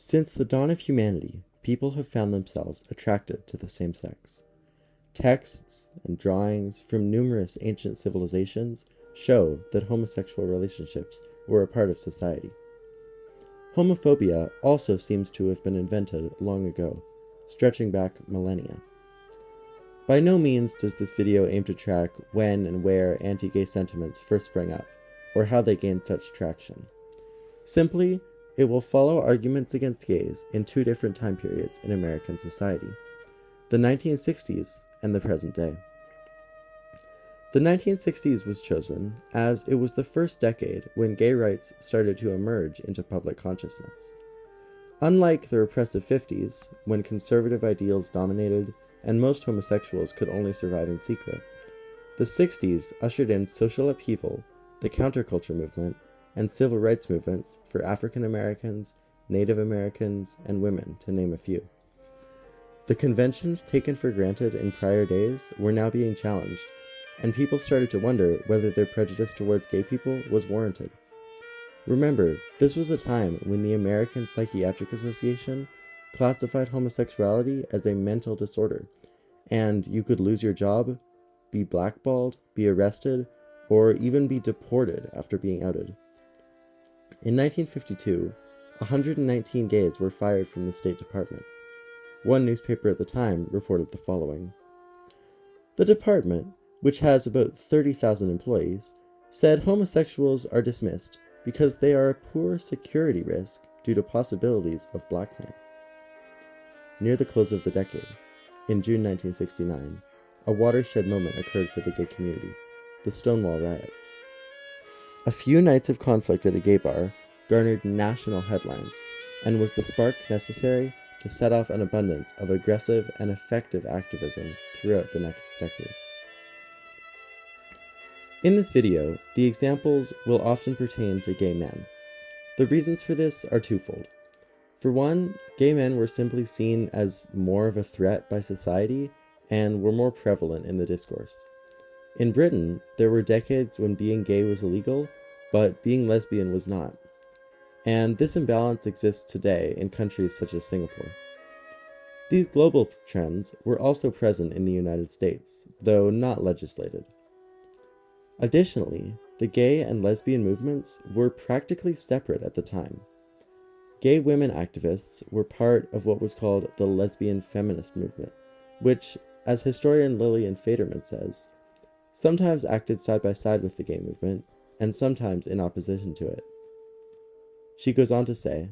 Since the dawn of humanity, people have found themselves attracted to the same sex. Texts and drawings from numerous ancient civilizations show that homosexual relationships were a part of society. Homophobia also seems to have been invented long ago, stretching back millennia. By no means does this video aim to track when and where anti-gay sentiments first sprang up, or how they gained such traction. Simply, it will follow arguments against gays in two different time periods in American society, the 1960s and the present day. The 1960s was chosen as it was the first decade when gay rights started to emerge into public consciousness. Unlike the repressive 50s, when conservative ideals dominated and most homosexuals could only survive in secret, the 60s ushered in social upheaval, the counterculture movement, and civil rights movements for African Americans, Native Americans, and women, to name a few. The conventions taken for granted in prior days were now being challenged, and people started to wonder whether their prejudice towards gay people was warranted. Remember, this was a time when the American Psychiatric Association classified homosexuality as a mental disorder, and you could lose your job, be blackballed, be arrested, or even be deported after being outed. In 1952, 119 gays were fired from the State Department. One newspaper at the time reported the following: "The department, which has about 30,000 employees, said homosexuals are dismissed because they are a poor security risk due to possibilities of blackmail." Near the close of the decade, in June 1969, a watershed moment occurred for the gay community, the Stonewall Riots. A few nights of conflict at a gay bar garnered national headlines and was the spark necessary to set off an abundance of aggressive and effective activism throughout the next decades. In this video, the examples will often pertain to gay men. The reasons for this are twofold. For one, gay men were simply seen as more of a threat by society and were more prevalent in the discourse. In Britain, there were decades when being gay was illegal, but being lesbian was not. And this imbalance exists today in countries such as Singapore. These global trends were also present in the United States, though not legislated. Additionally, the gay and lesbian movements were practically separate at the time. Gay women activists were part of what was called the lesbian feminist movement, which, as historian Lillian Faderman says, sometimes acted side by side with the gay movement, and sometimes in opposition to it. She goes on to say,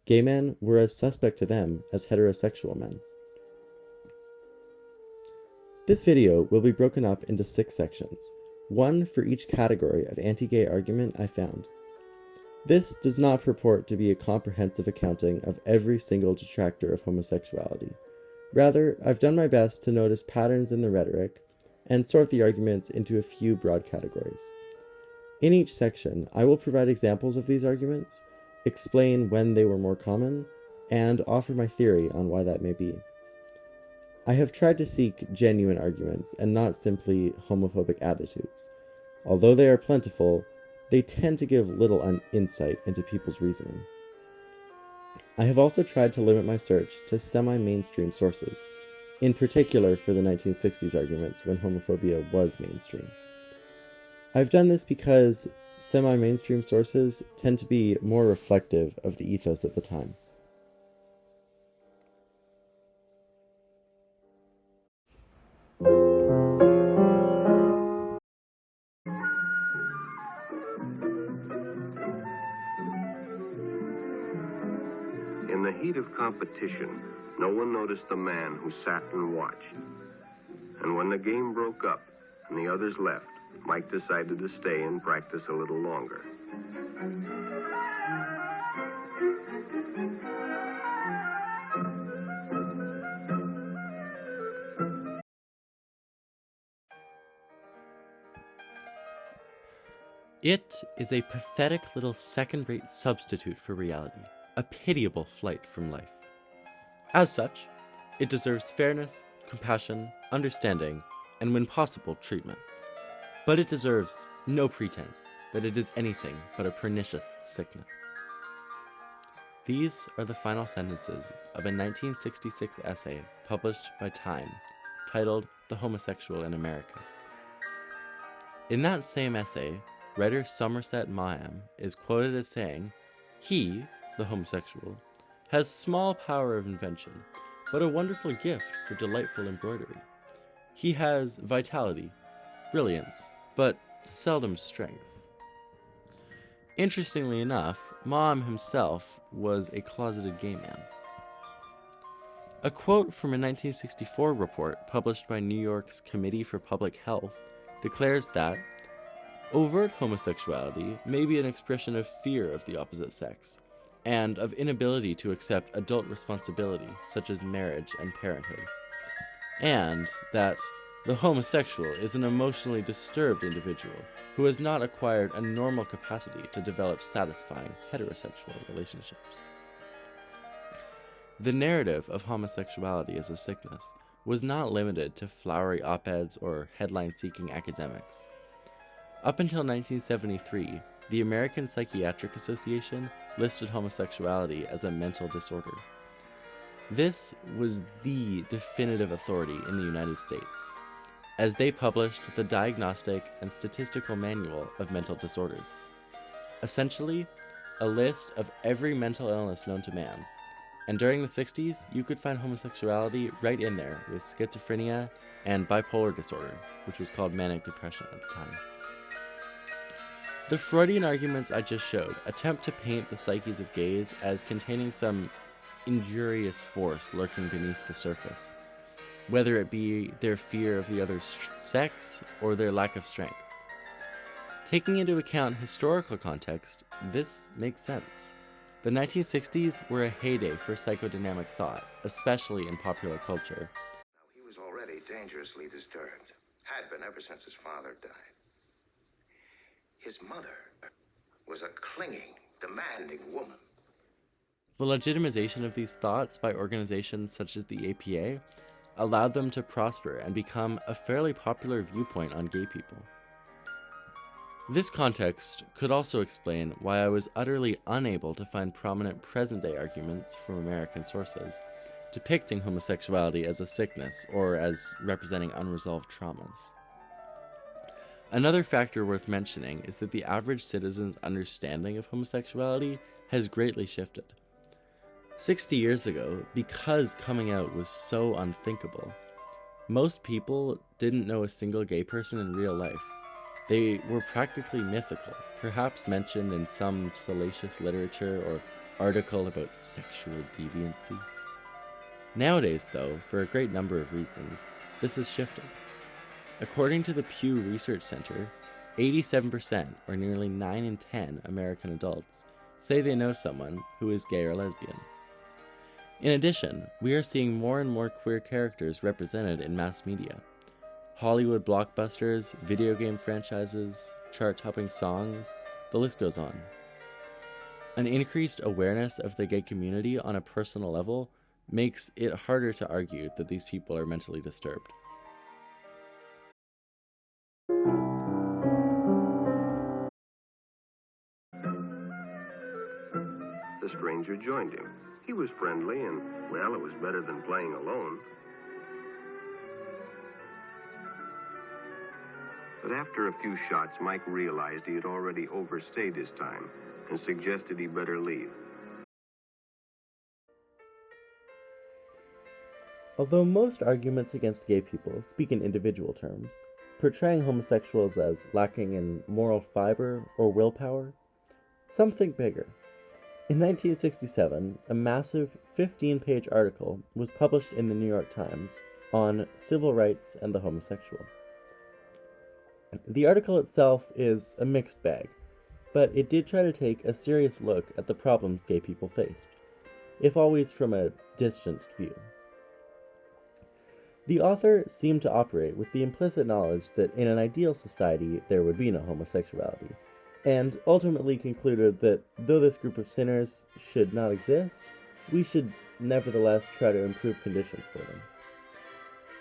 gay men were as suspect to them as heterosexual men. This video will be broken up into 6 sections, one for each category of anti-gay argument I found. This does not purport to be a comprehensive accounting of every single detractor of homosexuality. Rather, I've done my best to notice patterns in the rhetoric and sort the arguments into a few broad categories. In each section, I will provide examples of these arguments, explain when they were more common, and offer my theory on why that may be. I have tried to seek genuine arguments and not simply homophobic attitudes. Although they are plentiful, they tend to give little insight into people's reasoning. I have also tried to limit my search to semi-mainstream sources, in particular for the 1960s arguments when homophobia was mainstream. I've done this because semi-mainstream sources tend to be more reflective of the ethos at the time. In the heat of competition, no one noticed the man who sat and watched. And when the game broke up and the others left, Mike decided to stay and practice a little longer. It is a pathetic little second-rate substitute for reality, a pitiable flight from life. As such, it deserves fairness, compassion, understanding, and when possible, treatment. But it deserves no pretense that it is anything but a pernicious sickness. These are the final sentences of a 1966 essay published by Time, titled "The Homosexual in America." In that same essay, writer Somerset Maugham is quoted as saying, "He, the homosexual, has small power of invention, but a wonderful gift for delightful embroidery. He has vitality, brilliance, but seldom strength." Interestingly enough, Maugham himself was a closeted gay man. A quote from a 1964 report published by New York's Committee for Public Health declares that overt homosexuality may be an expression of fear of the opposite sex, and of inability to accept adult responsibility, such as marriage and parenthood, and that the homosexual is an emotionally disturbed individual who has not acquired a normal capacity to develop satisfying heterosexual relationships. The narrative of homosexuality as a sickness was not limited to flowery op-eds or headline-seeking academics. Up until 1973, the American Psychiatric Association listed homosexuality as a mental disorder. This was the definitive authority in the United States, as they published the Diagnostic and Statistical Manual of Mental Disorders, essentially a list of every mental illness known to man. And during the 60s, you could find homosexuality right in there with schizophrenia and bipolar disorder, which was called manic depression at the time. The Freudian arguments I just showed attempt to paint the psyches of gays as containing some injurious force lurking beneath the surface, whether it be their fear of the other's sex or their lack of strength. Taking into account historical context, this makes sense. The 1960s were a heyday for psychodynamic thought, especially in popular culture. He was already dangerously disturbed, had been ever since his father died. His mother was a clinging, demanding woman. The legitimization of these thoughts by organizations such as the APA allowed them to prosper and become a fairly popular viewpoint on gay people. This context could also explain why I was utterly unable to find prominent present-day arguments from American sources depicting homosexuality as a sickness or as representing unresolved traumas. Another factor worth mentioning is that the average citizen's understanding of homosexuality has greatly shifted. 60 years ago, because coming out was so unthinkable, most people didn't know a single gay person in real life. They were practically mythical, perhaps mentioned in some salacious literature or article about sexual deviancy. Nowadays, though, for a great number of reasons, this has shifted. According to the Pew Research Center, 87%, or nearly 9 in 10 American adults, say they know someone who is gay or lesbian. In addition, we are seeing more and more queer characters represented in mass media. Hollywood blockbusters, video game franchises, chart-topping songs, the list goes on. An increased awareness of the gay community on a personal level makes it harder to argue that these people are mentally disturbed. The stranger joined him. He was friendly, and, well, it was better than playing alone. But after a few shots, Mike realized he had already overstayed his time and suggested he better leave. Although most arguments against gay people speak in individual terms, portraying homosexuals as lacking in moral fiber or willpower, some think bigger. In 1967, a massive 15-page article was published in the New York Times on civil rights and the homosexual. The article itself is a mixed bag, but it did try to take a serious look at the problems gay people faced, if always from a distanced view. The author seemed to operate with the implicit knowledge that in an ideal society there would be no homosexuality, and ultimately concluded that though this group of sinners should not exist, we should nevertheless try to improve conditions for them.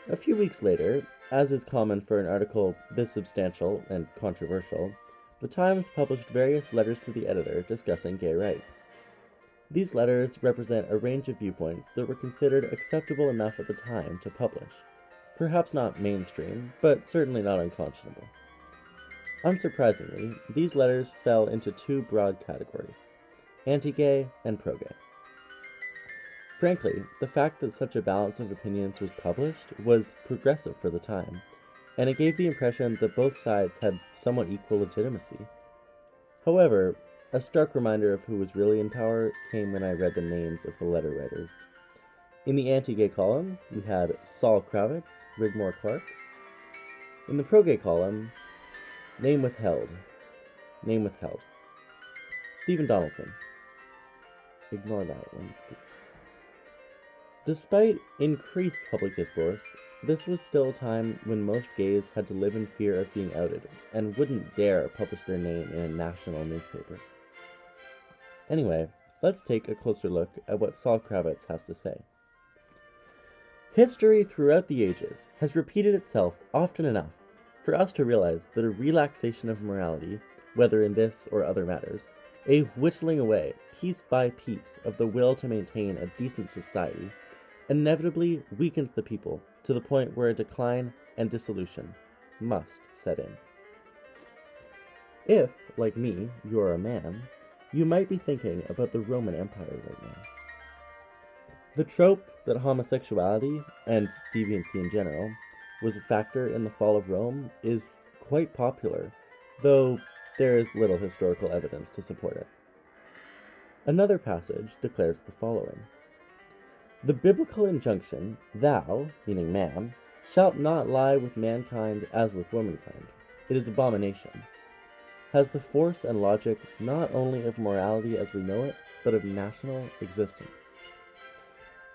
A few weeks later, as is common for an article this substantial and controversial, the Times published various letters to the editor discussing gay rights. These letters represent a range of viewpoints that were considered acceptable enough at the time to publish. Perhaps not mainstream, but certainly not unconscionable. Unsurprisingly, these letters fell into two broad categories: anti-gay and pro-gay. Frankly, the fact that such a balance of opinions was published was progressive for the time, and it gave the impression that both sides had somewhat equal legitimacy. However, a stark reminder of who was really in power came when I read the names of the letter writers. In the anti-gay column, we had Saul Kravitz, Rigmore Clark. In the pro-gay column, name withheld. Stephen Donaldson. Ignore that one, please. Despite increased public discourse, this was still a time when most gays had to live in fear of being outed and wouldn't dare publish their name in a national newspaper. Anyway, let's take a closer look at what Saul Kravitz has to say. History throughout the ages has repeated itself often enough for us to realize that a relaxation of morality, whether in this or other matters, a whittling away, piece by piece, of the will to maintain a decent society, inevitably weakens the people to the point where a decline and dissolution must set in. If, like me, you are a man, you might be thinking about the Roman Empire right now. The trope that homosexuality, and deviancy in general, was a factor in the fall of Rome is quite popular, though there is little historical evidence to support it. Another passage declares the following: "The biblical injunction, thou," meaning man, "shalt not lie with mankind as with womankind. It is abomination," has the force and logic not only of morality as we know it, but of national existence.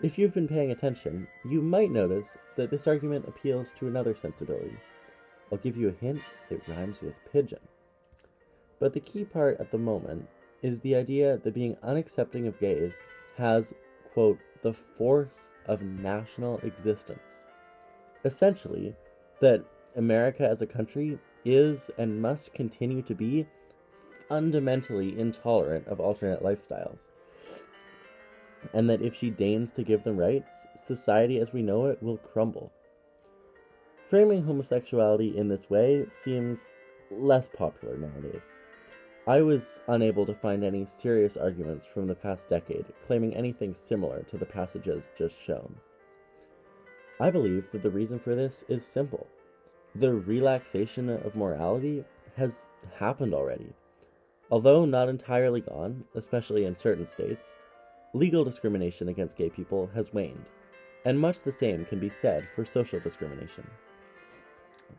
If you've been paying attention, you might notice that this argument appeals to another sensibility. I'll give you a hint, it rhymes with pigeon. But the key part at the moment is the idea that being unaccepting of gays has, quote, the force of national existence. Essentially, that America as a country is and must continue to be fundamentally intolerant of alternate lifestyles, and that if she deigns to give them rights, society as we know it will crumble. Framing homosexuality in this way seems less popular nowadays. I was unable to find any serious arguments from the past decade claiming anything similar to the passages just shown. I believe that the reason for this is simple. The relaxation of morality has happened already. Although not entirely gone, especially in certain states, legal discrimination against gay people has waned, and much the same can be said for social discrimination.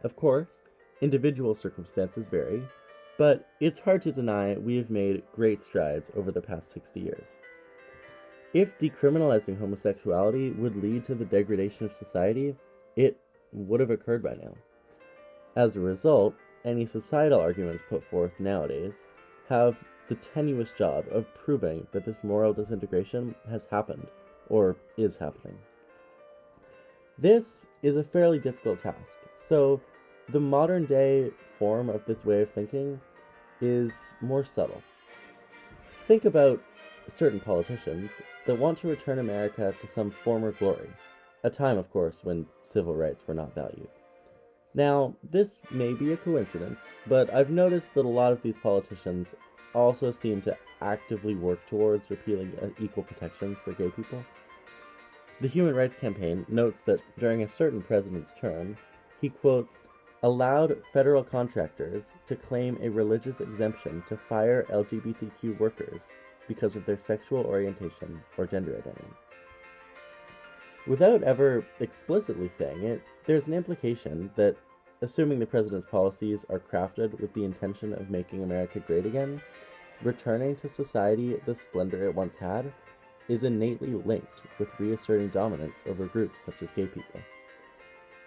Of course, individual circumstances vary, but it's hard to deny we have made great strides over the past 60 years. If decriminalizing homosexuality would lead to the degradation of society, it would have occurred by now. As a result, any societal arguments put forth nowadays have the tenuous job of proving that this moral disintegration has happened, or is happening. This is a fairly difficult task, so the modern day form of this way of thinking is more subtle. Think about certain politicians that want to return America to some former glory, a time, of course, when civil rights were not valued. Now, this may be a coincidence, but I've noticed that a lot of these politicians also seem to actively work towards repealing equal protections for gay people. The Human Rights Campaign notes that during a certain president's term, he, quote, allowed federal contractors to claim a religious exemption to fire LGBTQ workers because of their sexual orientation or gender identity. Without ever explicitly saying it, there's an implication that, assuming the president's policies are crafted with the intention of making America great again, returning to society the splendor it once had is innately linked with reasserting dominance over groups such as gay people.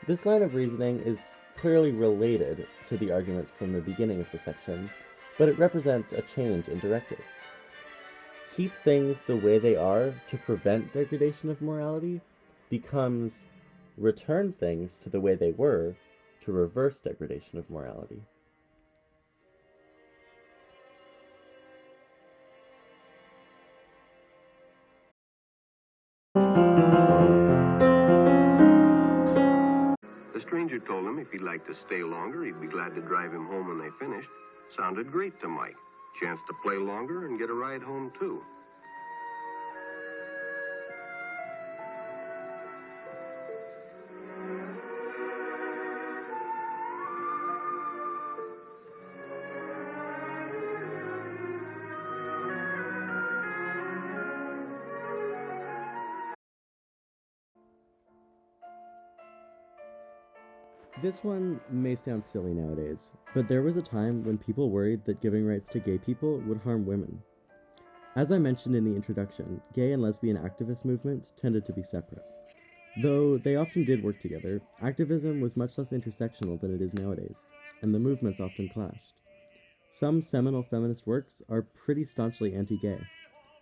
This line of reasoning is clearly related to the arguments from the beginning of the section, but it represents a change in directives. Keep things the way they are to prevent degradation of morality becomes return things to the way they were to reverse degradation of morality. The stranger told him if he'd like to stay longer, he'd be glad to drive him home when they finished. Sounded great to Mike. Chance to play longer and get a ride home, too. This one may sound silly nowadays, but there was a time when people worried that giving rights to gay people would harm women. As I mentioned in the introduction, gay and lesbian activist movements tended to be separate. Though they often did work together, activism was much less intersectional than it is nowadays, and the movements often clashed. Some seminal feminist works are pretty staunchly anti-gay,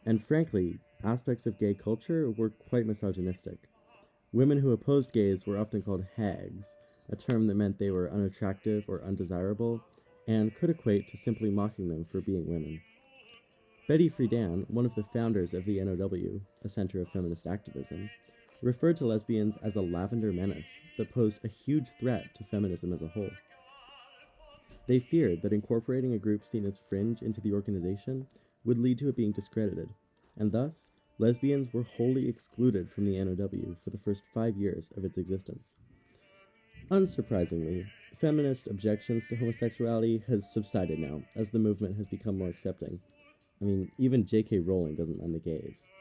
and frankly, aspects of gay culture were quite misogynistic. Women who opposed gays were often called hags, a term that meant they were unattractive or undesirable, and could equate to simply mocking them for being women. Betty Friedan, one of the founders of the NOW, a center of feminist activism, referred to lesbians as a lavender menace that posed a huge threat to feminism as a whole. They feared that incorporating a group seen as fringe into the organization would lead to it being discredited, and thus, lesbians were wholly excluded from the NOW for the first 5 years of its existence. Unsurprisingly, feminist objections to homosexuality has subsided now, as the movement has become more accepting. I mean, even J.K. Rowling doesn't mind the gays.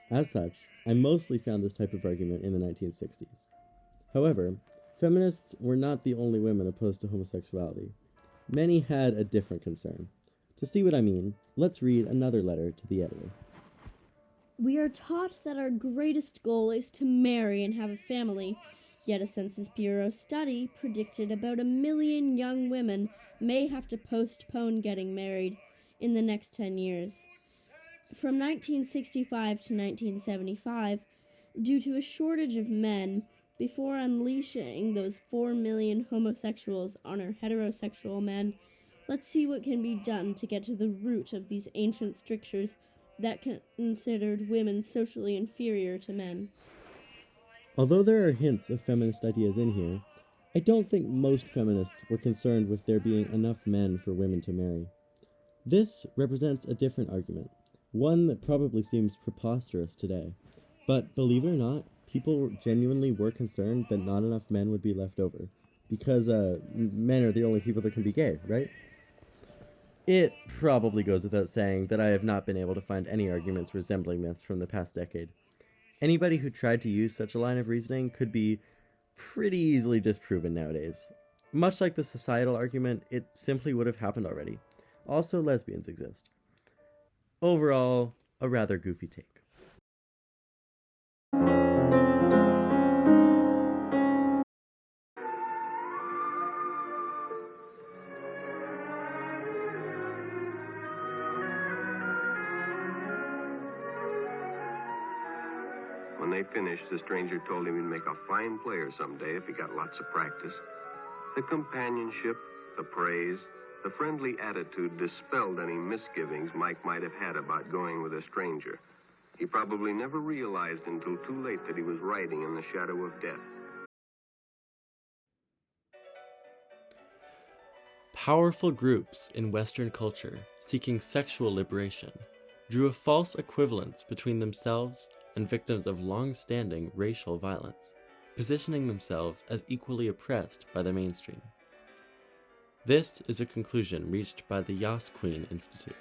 As such, I mostly found this type of argument in the 1960s. However, feminists were not the only women opposed to homosexuality. Many had a different concern. To see what I mean, let's read another letter to the editor. We are taught that our greatest goal is to marry and have a family, yet a Census Bureau study predicted about 1 million young women may have to postpone getting married in the next 10 years. From 1965 to 1975, due to a shortage of men, before unleashing those 4 million homosexuals on our heterosexual men, let's see what can be done to get to the root of these ancient strictures that considered women socially inferior to men. Although there are hints of feminist ideas in here, I don't think most feminists were concerned with there being enough men for women to marry. This represents a different argument, one that probably seems preposterous today. But believe it or not, people genuinely were concerned that not enough men would be left over, because men are the only people that can be gay, right? It probably goes without saying that I have not been able to find any arguments resembling this from the past decade. Anybody who tried to use such a line of reasoning could be pretty easily disproven nowadays. Much like the societal argument, it simply would have happened already. Also, lesbians exist. Overall, a rather goofy take. When they finished, the stranger told him he'd make a fine player someday if he got lots of practice. The companionship, the praise, the friendly attitude dispelled any misgivings Mike might have had about going with a stranger. He probably never realized until too late that he was riding in the shadow of death. Powerful groups in Western culture seeking sexual liberation drew a false equivalence between themselves and victims of long-standing racial violence, positioning themselves as equally oppressed by the mainstream. This is a conclusion reached by the Yas Queen Institute,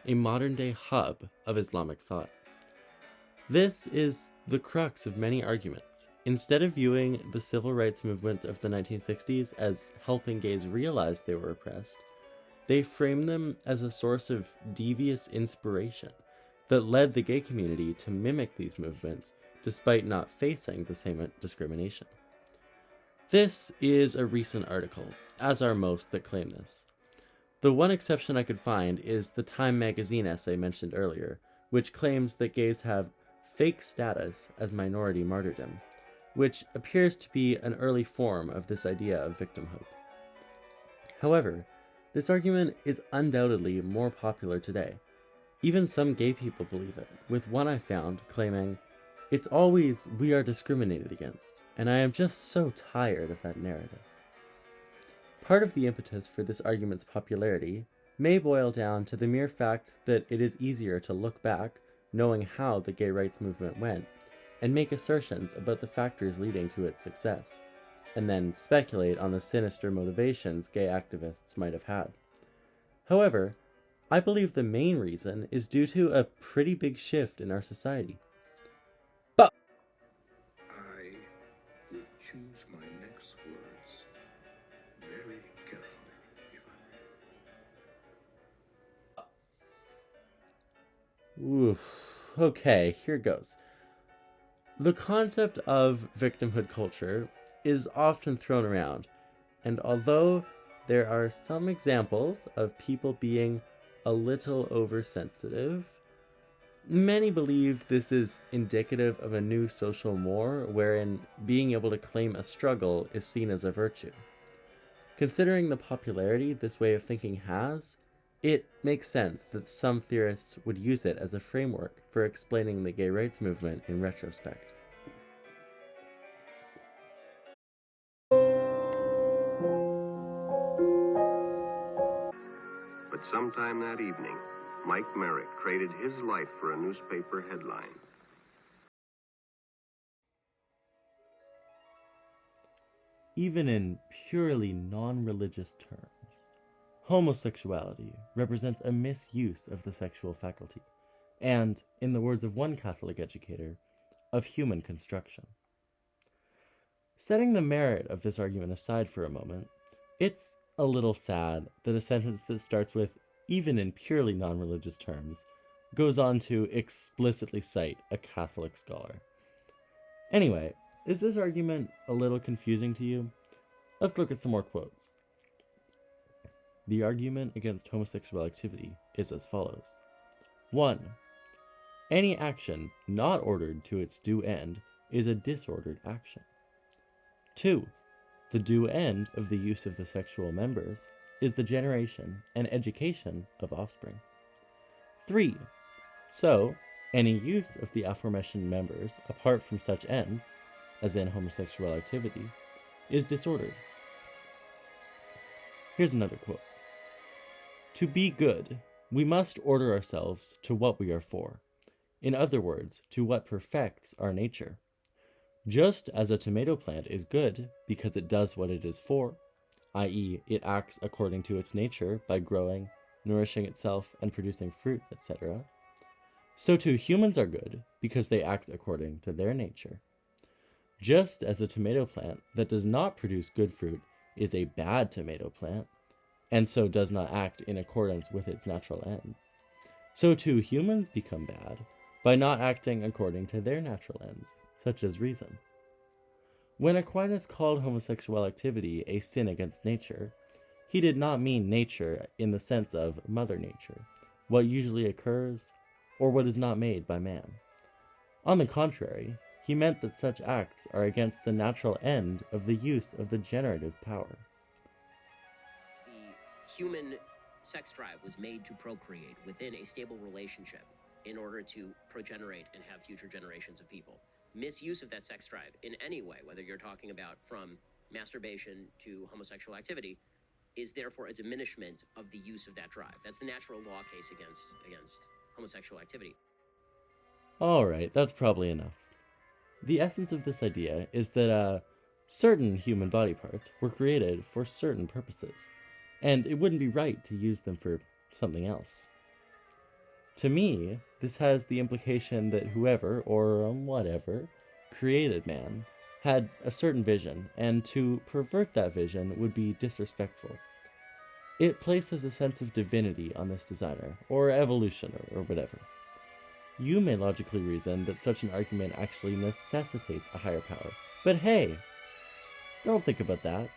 a modern-day hub of Islamic thought. This is the crux of many arguments. Instead of viewing the civil rights movements of the 1960s as helping gays realize they were oppressed, they frame them as a source of devious inspiration that led the gay community to mimic these movements despite not facing the same discrimination. This is a recent article, as are most that claim this. The one exception I could find is the Time magazine essay mentioned earlier, which claims that gays have fake status as minority martyrdom, which appears to be an early form of this idea of victimhood. However, this argument is undoubtedly more popular today. Even some gay people believe it, with one I found claiming, It's always we are discriminated against, and I am just so tired of that narrative. Part of the impetus for this argument's popularity may boil down to the mere fact that it is easier to look back, knowing how the gay rights movement went, and make assertions about the factors leading to its success, and then speculate on the sinister motivations gay activists might have had. However, I believe the main reason is due to a pretty big shift in our society. I would choose my next words very carefully, if I may. Oof. Okay, here goes. The concept of victimhood culture is often thrown around, and although there are some examples of people being a little oversensitive, many believe this is indicative of a new social more wherein being able to claim a struggle is seen as a virtue. Considering the popularity this way of thinking has, it makes sense that some theorists would use it as a framework for explaining the gay rights movement in retrospect. But sometime that evening, Mike Merrick traded his life for a newspaper headline. Even in purely non-religious terms, homosexuality represents a misuse of the sexual faculty, and, in the words of one Catholic educator, of human construction. Setting the merit of this argument aside for a moment, it's a little sad that a sentence that starts with, even in purely non-religious terms, goes on to explicitly cite a Catholic scholar. Anyway, is this argument a little confusing to you? Let's look at some more quotes. The argument against homosexual activity is as follows. 1. Any action not ordered to its due end is a disordered action. 2. The due end of the use of the sexual members is the generation and education of offspring. 3. So, any use of the aforementioned members apart from such ends, as in homosexual activity, is disordered. Here's another quote. To be good, we must order ourselves to what we are for. In other words, to what perfects our nature. Just as a tomato plant is good because it does what it is for, i.e., it acts according to its nature by growing, nourishing itself, and producing fruit, etc., so too humans are good because they act according to their nature. Just as a tomato plant that does not produce good fruit is a bad tomato plant, and so does not act in accordance with its natural ends, so too humans become bad by not acting according to their natural ends, such as reason. When Aquinas called homosexual activity a sin against nature, he did not mean nature in the sense of Mother Nature, what usually occurs, or what is not made by man. On the contrary, he meant that such acts are against the natural end of the use of the generative power. The human sex drive was made to procreate within a stable relationship in order to progenerate and have future generations of people. Misuse of that sex drive in any way, whether you're talking about from masturbation to homosexual activity, is therefore a diminishment of the use of that drive. That's the natural law case against homosexual activity. Alright, that's probably enough. The essence of this idea is that certain human body parts were created for certain purposes, and it wouldn't be right to use them for something else. To me, this has the implication that whoever, or whatever, created man had a certain vision, and to pervert that vision would be disrespectful. It places a sense of divinity on this designer, or evolution, or whatever. You may logically reason that such an argument actually necessitates a higher power, but hey, don't think about that.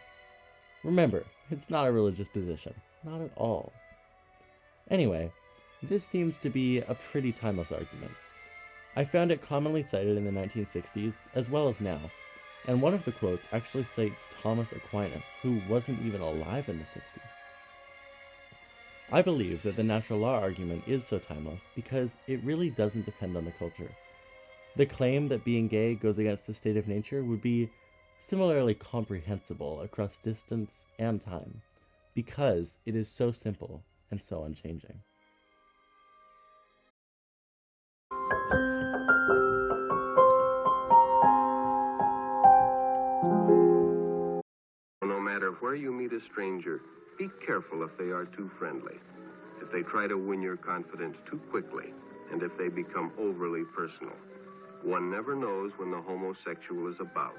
Remember, it's not a religious position. Not at all. Anyway, this seems to be a pretty timeless argument. I found it commonly cited in the 1960s, as well as now, and one of the quotes actually cites Thomas Aquinas, who wasn't even alive in the 60s. I believe that the natural law argument is so timeless because it really doesn't depend on the culture. The claim that being gay goes against the state of nature would be similarly comprehensible across distance and time, because it is so simple and so unchanging. No matter where you meet a stranger, be careful if they are too friendly, if they try to win your confidence too quickly, and if they become overly personal. One never knows when the homosexual is about.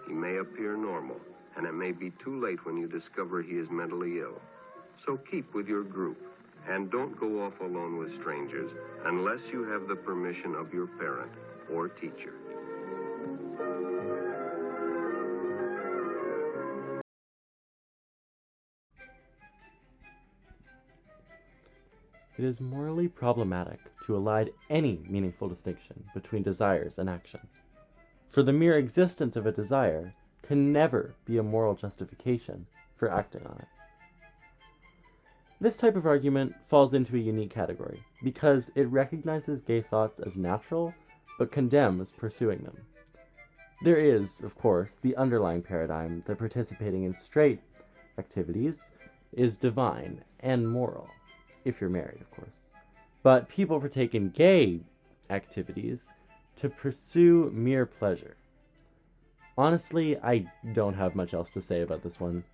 He may appear normal, and it may be too late when you discover he is mentally ill. So keep with your group, and don't go off alone with strangers unless you have the permission of your parent or teacher. It is morally problematic to elide any meaningful distinction between desires and actions, for the mere existence of a desire can never be a moral justification for acting on it. This type of argument falls into a unique category because it recognizes gay thoughts as natural but condemns pursuing them. There is, of course, the underlying paradigm that participating in straight activities is divine and moral, if you're married, of course. But people partake in gay activities to pursue mere pleasure. Honestly, I don't have much else to say about this one.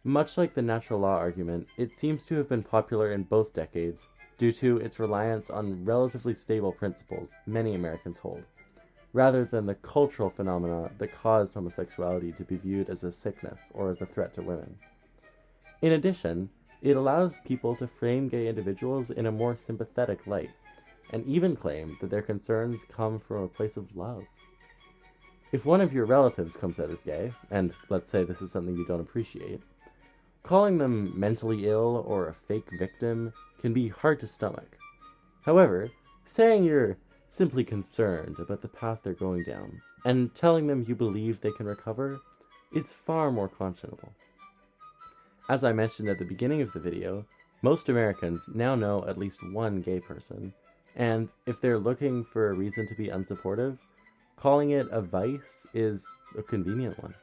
Much like the natural law argument, it seems to have been popular in both decades due to its reliance on relatively stable principles many Americans hold, rather than the cultural phenomena that caused homosexuality to be viewed as a sickness or as a threat to women. In addition, it allows people to frame gay individuals in a more sympathetic light, and even claim that their concerns come from a place of love. If one of your relatives comes out as gay, and let's say this is something you don't appreciate, calling them mentally ill or a fake victim can be hard to stomach. However, saying you're simply concerned about the path they're going down, and telling them you believe they can recover, is far more conscionable. As I mentioned at the beginning of the video, most Americans now know at least one gay person, and if they're looking for a reason to be unsupportive, calling it a vice is a convenient one.